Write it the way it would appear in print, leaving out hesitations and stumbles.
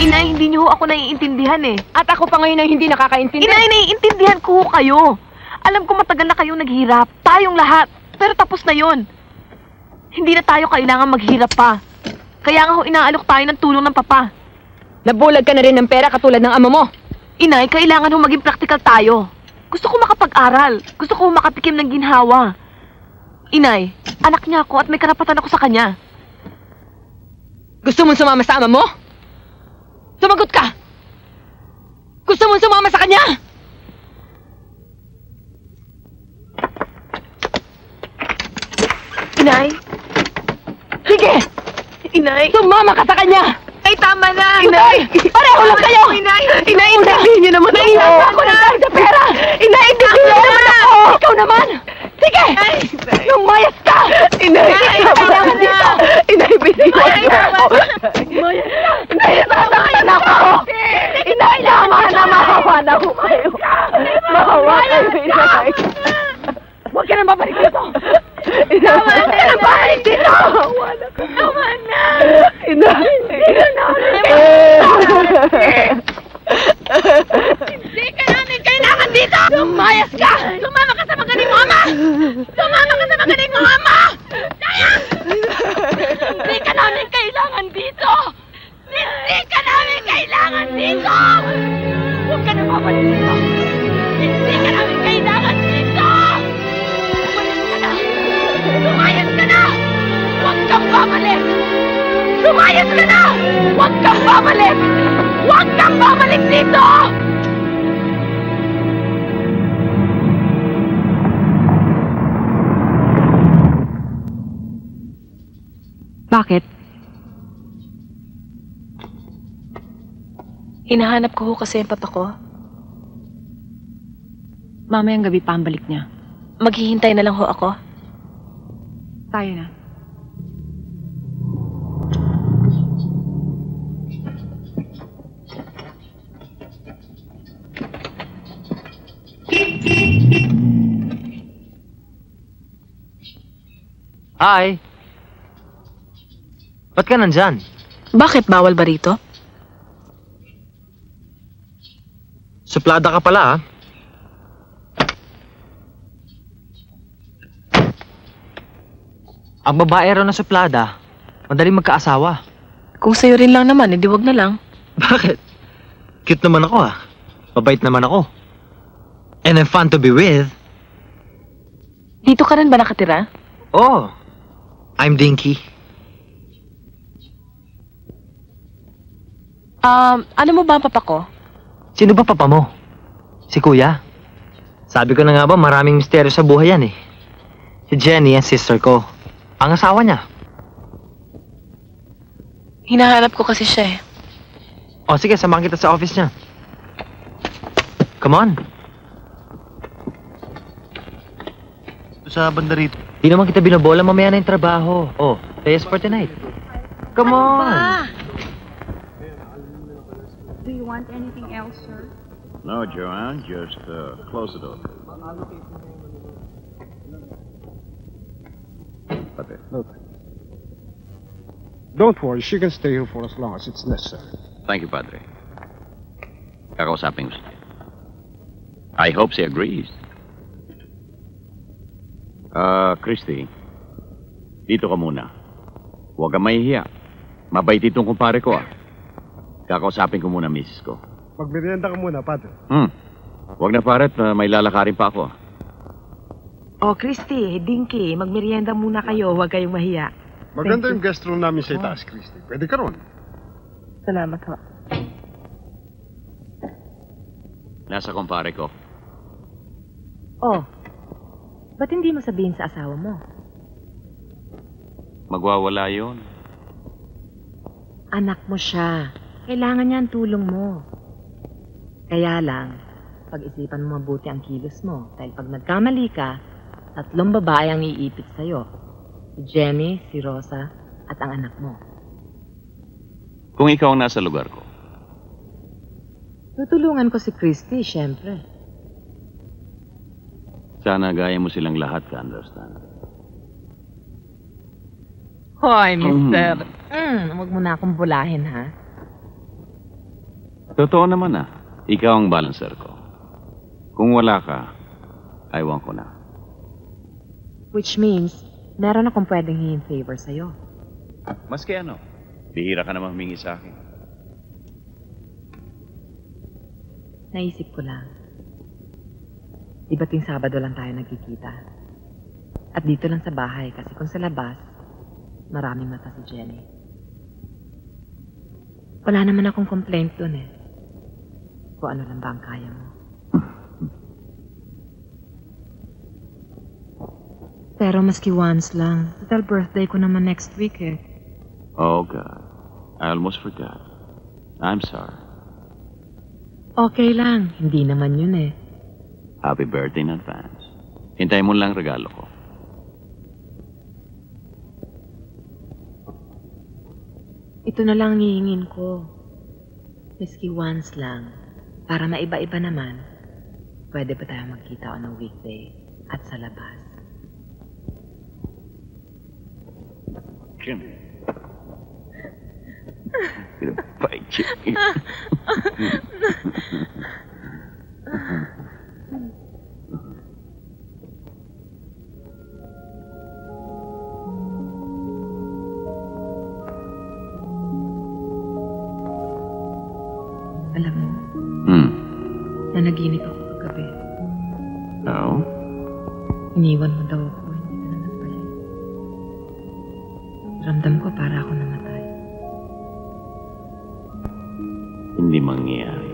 Inay, hindi niyo ako naiintindihan eh. At ako pa ngayon ang hindi nakakaintindi. Inay, naiintindihan ko kayo. Alam ko matagal na kayong naghirap. Tayong lahat. Pero tapos na yon. Hindi na tayo kailangan maghirap pa. Kaya nga ho inaalok tayo ng tulong ng papa. Nabulag ka na rin ng pera katulad ng ama mo. Inay, kailangan ho maging practical tayo. Gusto ko makapag-aral. Gusto ko makatikim ng ginhawa. Inay, anak niya ako at may karapatan ako sa kanya. Gusto mong sumama sa ama mo? Sumagot ka! Gusto mong sumama sa kanya? Inay? Sige! Inay? Sumama ka sa kanya! Ay, tama na! Inay! Pareho lang kayo! Inay! Inay, intindihin niyo naman ako! Nahihirapan Ako na sa pera! Inay, intindihin niyo naman ako! Ikaw naman! Sige! Lumayas ka! Inay! Kailangan dito! Inay, bitiwan niyo ako! Inay, nasasaktan ako! Inay, tama na! Mahawa na ako kayo! Mahawa kayo, Inay! Huwag ka nang babalik dito! Inay, huwag ka nang babalik dito! Mahawa na ko! Tama na! Inay! Hindi ka namin kailangan dito! Lumayas ka! Sumama ka sa magaling mo, ama! Sumama ka sa magaling mo, ama! Hindi ka namin kailangan dito! Hindi ka namin kailangan dito! Huwag ka na babalik dito! Hindi ka namin kailangan dito! Umalis ka na! Lumayas ka na! Huwag kang babalik! Lumayas ka na! Huwag kang babalik! Huwag kang babalik dito! Bakit? Hinahanap ko ho kasi ang papa ko. Mamayang gabi pa ang balik niya. Maghihintay na lang ho ako. Tayo na. Hi! Ba't ka nandyan? Bakit bawal ba rito? Suplada ka pala, ah. Ang babae raw na suplada, madaling magkaasawa. Kung sa'yo rin lang naman, edi wag na lang. Bakit? Cute naman ako, ah. Mabait naman ako. And I'm fun to be with. Dito ka rin ba nakatira? Oh, I'm Dinky. Ano mo ba ang papa ko? Sino ba papa mo? Si Kuya? Sabi ko na nga ba, maraming misteryo sa buhay yan eh. Si Jenny, ang sister ko. Ang asawa niya. Hinahanap ko kasi siya eh. O sige, samahan kita sa office niya. Come on. Sa banda rito. Di naman kita binabola, mamaya na yung trabaho. Oh, players for tonight. Come on. Do you want anything else, sir? No, Joanne, just close the door. Pate. No, thank you. Don't worry, she can stay here for as long as it's necessary. Thank you, Padre. Kakausapin ko siya. I hope she agrees. Christy, dito ka muna. Huwag kang mahihiya. Mabait itong kumpare ko, ah. Kakausapin ko muna, misis ko. Magmerienda ka muna, Padre. Huwag na, paret. May lalakarin pa ako. Oh, Christy, Dinky, magmerienda muna kayo. Huwag kayong mahiya. Maganda yung guest room namin sa itaas, Christy. Pwede ka ron. Salamat ho. Nasa kumpare ko. Oh, ba't hindi mo sabihin sa asawa mo? Magwawala yun. Anak mo siya. Kailangan niya ang tulong mo. Kaya lang, pag-isipan mo mabuti ang kilos mo. Dahil pag nagkamali ka, 3 babae ang iipit sa'yo. Si Jenny, si Rosa, at ang anak mo. Kung ikaw ang nasa lugar ko, Tutulungan ko si Christy, syempre. sana gaya mo silang lahat ka, understand? Hoy, mister. Huwag mo na akong bulahin, ha? Totoo naman ikaw ang balancer ko. Kung wala ka, aywan ko na. Which means, meron akong pwedeng hingin favor sa'yo. Maski ano, bihira ka naman humingi sa akin. Naisip ko lang. Di ba tuwing Sabado lang tayo nagkikita? At dito lang sa bahay kasi kung sa labas, maraming mata si Jenny. Wala naman akong complaint dun eh. Kung ano lang ba ang kaya mo. Pero maski once lang, total birthday ko naman next week eh. Oh God, I almost forgot. I'm sorry. Okay lang, hindi naman yun eh. Happy birthday in advance. Hintayin mo lang regalo ko. Ito na lang hihingin ko. Maski once lang. Para maiba-iba naman, pwede ba tayo magkita on a weekday at sa labas? Kim. Gonna bite you. Alam mo, nanaginip ako kagabi. Oo? Iniwan mo daw ako, hindi ka na nagbalik. Ramdam ko para ako namatay. Hindi mangyayari.